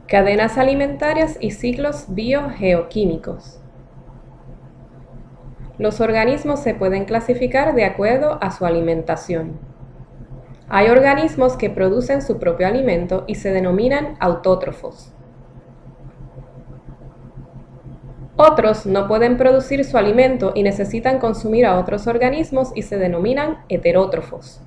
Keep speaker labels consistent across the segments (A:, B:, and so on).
A: Cadenas alimentarias y ciclos biogeoquímicos. Los organismos se pueden clasificar de acuerdo a su alimentación. Hay organismos que producen su propio alimento y se denominan autótrofos. Otros no pueden producir su alimento y necesitan consumir a otros organismos y se denominan heterótrofos.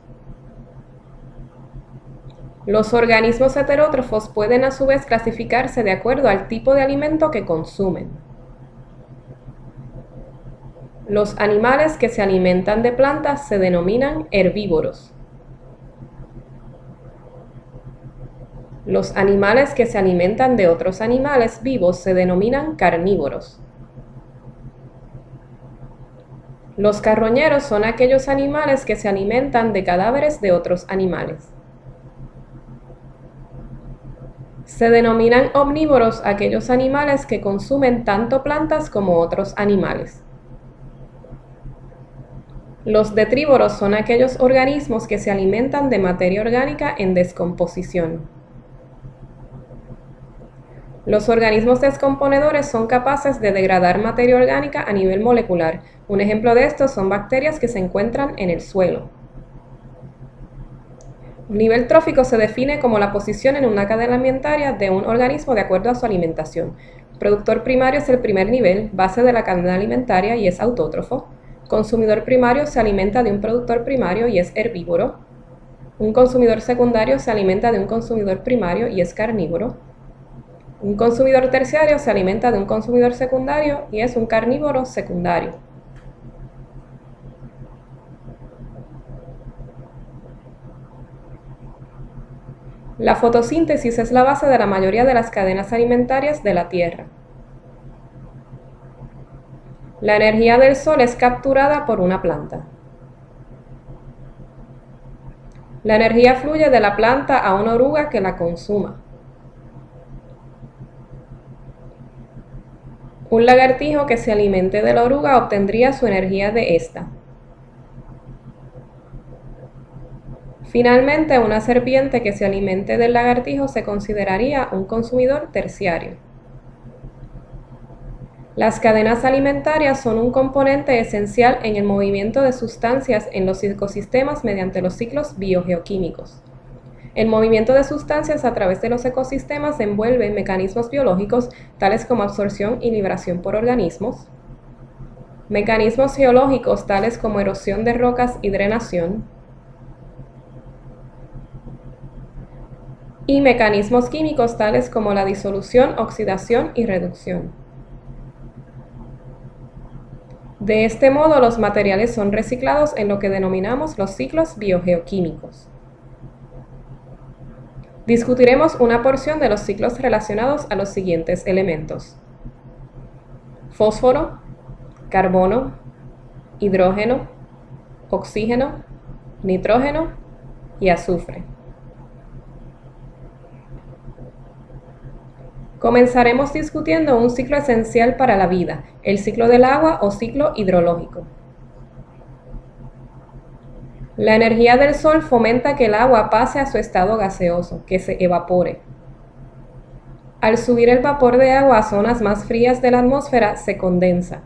A: Los organismos heterótrofos pueden a su vez clasificarse de acuerdo al tipo de alimento que consumen. Los animales que se alimentan de plantas se denominan herbívoros. Los animales que se alimentan de otros animales vivos se denominan carnívoros. Los carroñeros son aquellos animales que se alimentan de cadáveres de otros animales. Se denominan omnívoros aquellos animales que consumen tanto plantas como otros animales. Los detrívoros son aquellos organismos que se alimentan de materia orgánica en descomposición. Los organismos descomponedores son capaces de degradar materia orgánica a nivel molecular. Un ejemplo de esto son bacterias que se encuentran en el suelo. El nivel trófico se define como la posición en una cadena alimentaria de un organismo de acuerdo a su alimentación. El productor primario es el primer nivel, base de la cadena alimentaria y es autótrofo. Consumidor primario se alimenta de un productor primario y es herbívoro. Un consumidor secundario se alimenta de un consumidor primario y es carnívoro. Un consumidor terciario se alimenta de un consumidor secundario y es un carnívoro secundario. La fotosíntesis es la base de la mayoría de las cadenas alimentarias de la Tierra. La energía del sol es capturada por una planta. La energía fluye de la planta a una oruga que la consuma. Un lagartijo que se alimente de la oruga obtendría su energía de esta. Finalmente, una serpiente que se alimente del lagartijo se consideraría un consumidor terciario. Las cadenas alimentarias son un componente esencial en el movimiento de sustancias en los ecosistemas mediante los ciclos biogeoquímicos. El movimiento de sustancias a través de los ecosistemas envuelve mecanismos biológicos tales como absorción y liberación por organismos, mecanismos geológicos tales como erosión de rocas y drenación, y mecanismos químicos tales como la disolución, oxidación y reducción. De este modo, los materiales son reciclados en lo que denominamos los ciclos biogeoquímicos. Discutiremos una porción de los ciclos relacionados a los siguientes elementos: fósforo, carbono, hidrógeno, oxígeno, nitrógeno y azufre. Comenzaremos discutiendo un ciclo esencial para la vida, el ciclo del agua o ciclo hidrológico. La energía del sol fomenta que el agua pase a su estado gaseoso, que se evapore. Al subir el vapor de agua a zonas más frías de la atmósfera, se condensa.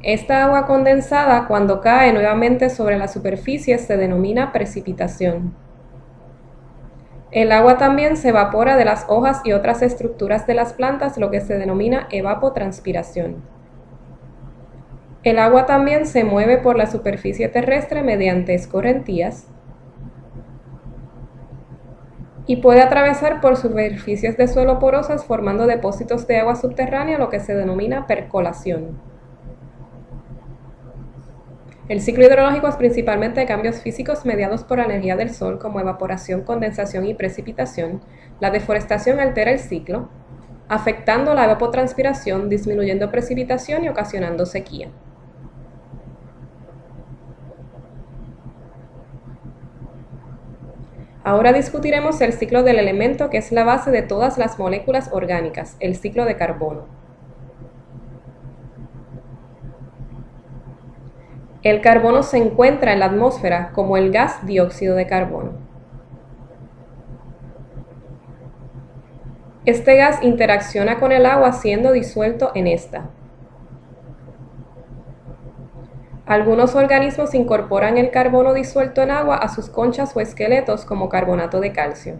A: Esta agua condensada, cuando cae nuevamente sobre la superficie, se denomina precipitación. El agua también se evapora de las hojas y otras estructuras de las plantas, lo que se denomina evapotranspiración. El agua también se mueve por la superficie terrestre mediante escorrentías y puede atravesar por superficies de suelo porosas formando depósitos de agua subterránea, lo que se denomina percolación. El ciclo hidrológico es principalmente de cambios físicos mediados por la energía del sol, como evaporación, condensación y precipitación. La deforestación altera el ciclo, afectando la evapotranspiración, disminuyendo precipitación y ocasionando sequía. Ahora discutiremos el ciclo del elemento que es la base de todas las moléculas orgánicas, el ciclo de carbono. El carbono se encuentra en la atmósfera como el gas dióxido de carbono. Este gas interacciona con el agua siendo disuelto en esta. Algunos organismos incorporan el carbono disuelto en agua a sus conchas o esqueletos como carbonato de calcio.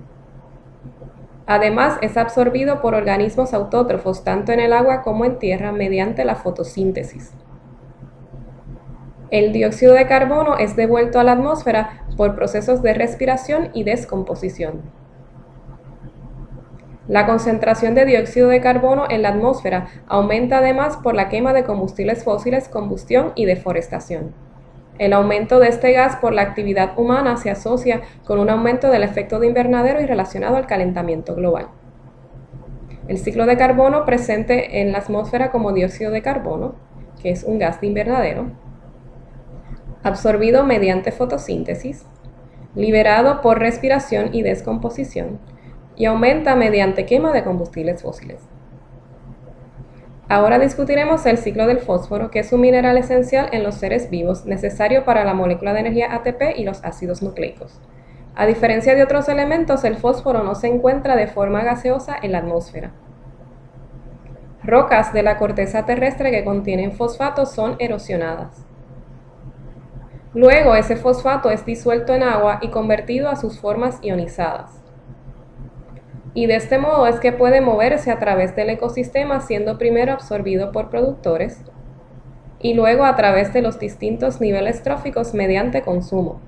A: Además, es absorbido por organismos autótrofos tanto en el agua como en tierra mediante la fotosíntesis. El dióxido de carbono es devuelto a la atmósfera por procesos de respiración y descomposición. La concentración de dióxido de carbono en la atmósfera aumenta además por la quema de combustibles fósiles, combustión y deforestación. El aumento de este gas por la actividad humana se asocia con un aumento del efecto de invernadero y relacionado al calentamiento global. El ciclo de carbono presente en la atmósfera como dióxido de carbono, que es un gas de invernadero, absorbido mediante fotosíntesis, liberado por respiración y descomposición, y aumenta mediante quema de combustibles fósiles. Ahora discutiremos el ciclo del fósforo, que es un mineral esencial en los seres vivos, necesario para la molécula de energía ATP y los ácidos nucleicos. A diferencia de otros elementos, el fósforo no se encuentra de forma gaseosa en la atmósfera. Rocas de la corteza terrestre que contienen fosfato son erosionadas. Luego, ese fosfato es disuelto en agua y convertido a sus formas ionizadas. Y de este modo es que puede moverse a través del ecosistema, siendo primero absorbido por productores y luego a través de los distintos niveles tróficos mediante consumo.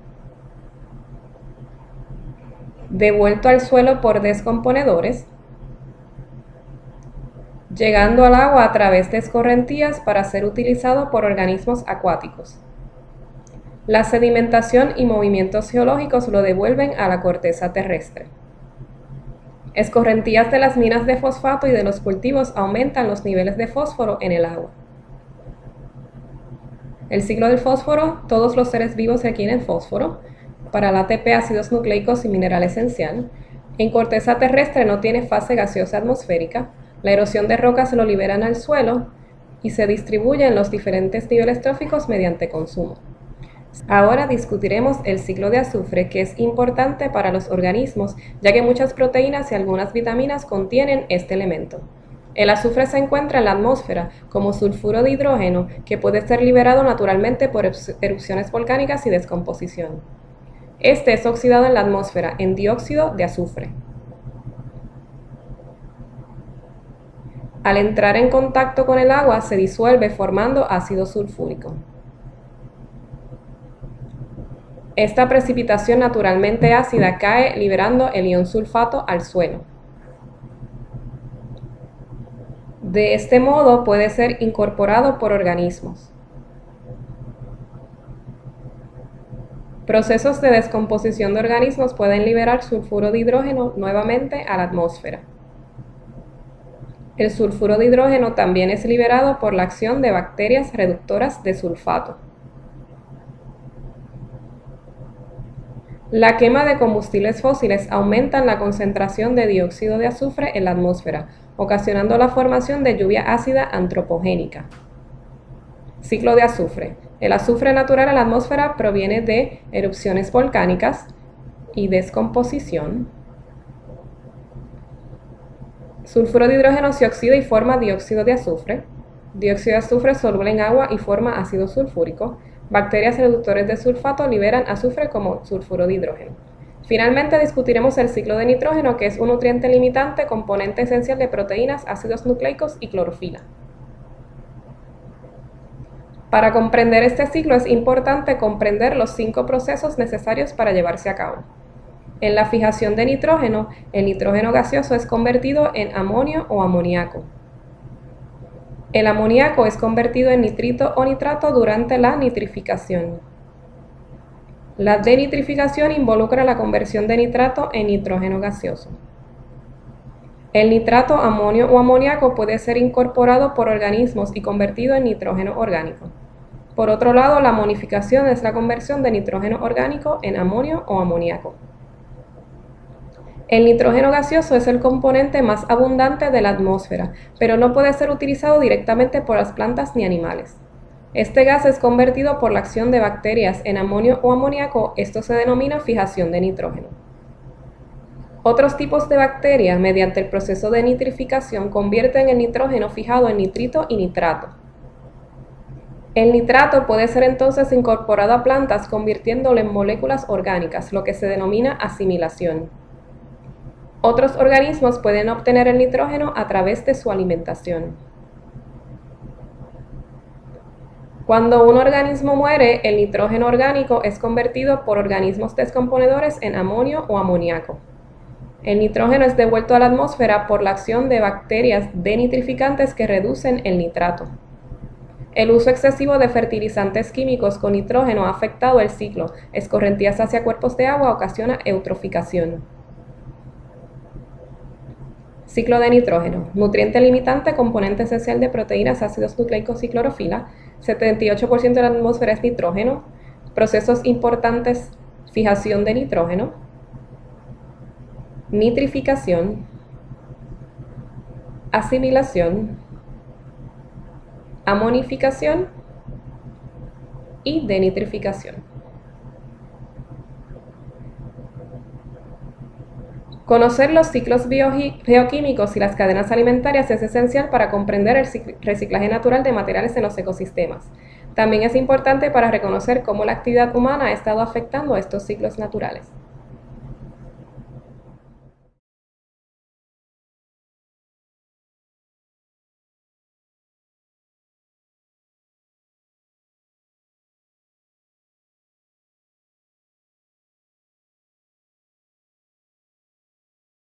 A: Devuelto al suelo por descomponedores, llegando al agua a través de escorrentías para ser utilizado por organismos acuáticos. La sedimentación y movimientos geológicos lo devuelven a la corteza terrestre. Escorrentías de las minas de fosfato y de los cultivos aumentan los niveles de fósforo en el agua. El ciclo del fósforo: todos los seres vivos requieren fósforo para el ATP, ácidos nucleicos y mineral esencial. En corteza terrestre no tiene fase gaseosa atmosférica. La erosión de rocas lo liberan al suelo y se distribuye en los diferentes niveles tróficos mediante consumo. Ahora discutiremos el ciclo de azufre, que es importante para los organismos, ya que muchas proteínas y algunas vitaminas contienen este elemento. El azufre se encuentra en la atmósfera como sulfuro de hidrógeno, que puede ser liberado naturalmente por erupciones volcánicas y descomposición. Este es oxidado en la atmósfera en dióxido de azufre. Al entrar en contacto con el agua se disuelve formando ácido sulfúrico. Esta precipitación naturalmente ácida cae liberando el ion sulfato al suelo. De este modo puede ser incorporado por organismos. Procesos de descomposición de organismos pueden liberar sulfuro de hidrógeno nuevamente a la atmósfera. El sulfuro de hidrógeno también es liberado por la acción de bacterias reductoras de sulfato. La quema de combustibles fósiles aumenta la concentración de dióxido de azufre en la atmósfera, ocasionando la formación de lluvia ácida antropogénica. Ciclo de azufre. El azufre natural en la atmósfera proviene de erupciones volcánicas y descomposición. Sulfuro de hidrógeno se oxida y forma dióxido de azufre. Dióxido de azufre soluble en agua y forma ácido sulfúrico. Bacterias reductores de sulfato liberan azufre como sulfuro de hidrógeno. Finalmente discutiremos el ciclo de nitrógeno, que es un nutriente limitante, componente esencial de proteínas, ácidos nucleicos y clorofila. Para comprender este ciclo es importante comprender los 5 procesos necesarios para llevarse a cabo. En la fijación de nitrógeno, el nitrógeno gaseoso es convertido en amonio o amoníaco. El amoníaco es convertido en nitrito o nitrato durante la nitrificación. La denitrificación involucra la conversión de nitrato en nitrógeno gaseoso. El nitrato, amonio o amoníaco puede ser incorporado por organismos y convertido en nitrógeno orgánico. Por otro lado, la amonificación es la conversión de nitrógeno orgánico en amonio o amoníaco. El nitrógeno gaseoso es el componente más abundante de la atmósfera, pero no puede ser utilizado directamente por las plantas ni animales. Este gas es convertido por la acción de bacterias en amonio o amoníaco, esto se denomina fijación de nitrógeno. Otros tipos de bacterias, mediante el proceso de nitrificación, convierten el nitrógeno fijado en nitrito y nitrato. El nitrato puede ser entonces incorporado a plantas convirtiéndolo en moléculas orgánicas, lo que se denomina asimilación. Otros organismos pueden obtener el nitrógeno a través de su alimentación. Cuando un organismo muere, el nitrógeno orgánico es convertido por organismos descomponedores en amonio o amoníaco. El nitrógeno es devuelto a la atmósfera por la acción de bacterias denitrificantes que reducen el nitrato. El uso excesivo de fertilizantes químicos con nitrógeno ha afectado el ciclo. Escorrentías hacia cuerpos de agua ocasiona eutroficación. Ciclo de nitrógeno. Nutriente limitante, componente esencial de proteínas, ácidos nucleicos y clorofila. 78% de la atmósfera es nitrógeno. Procesos importantes: fijación de nitrógeno, nitrificación, asimilación, amonificación y denitrificación. Conocer los ciclos bioquímicos y las cadenas alimentarias es esencial para comprender el reciclaje natural de materiales en los ecosistemas. También es importante para reconocer cómo la actividad humana ha estado afectando estos ciclos naturales.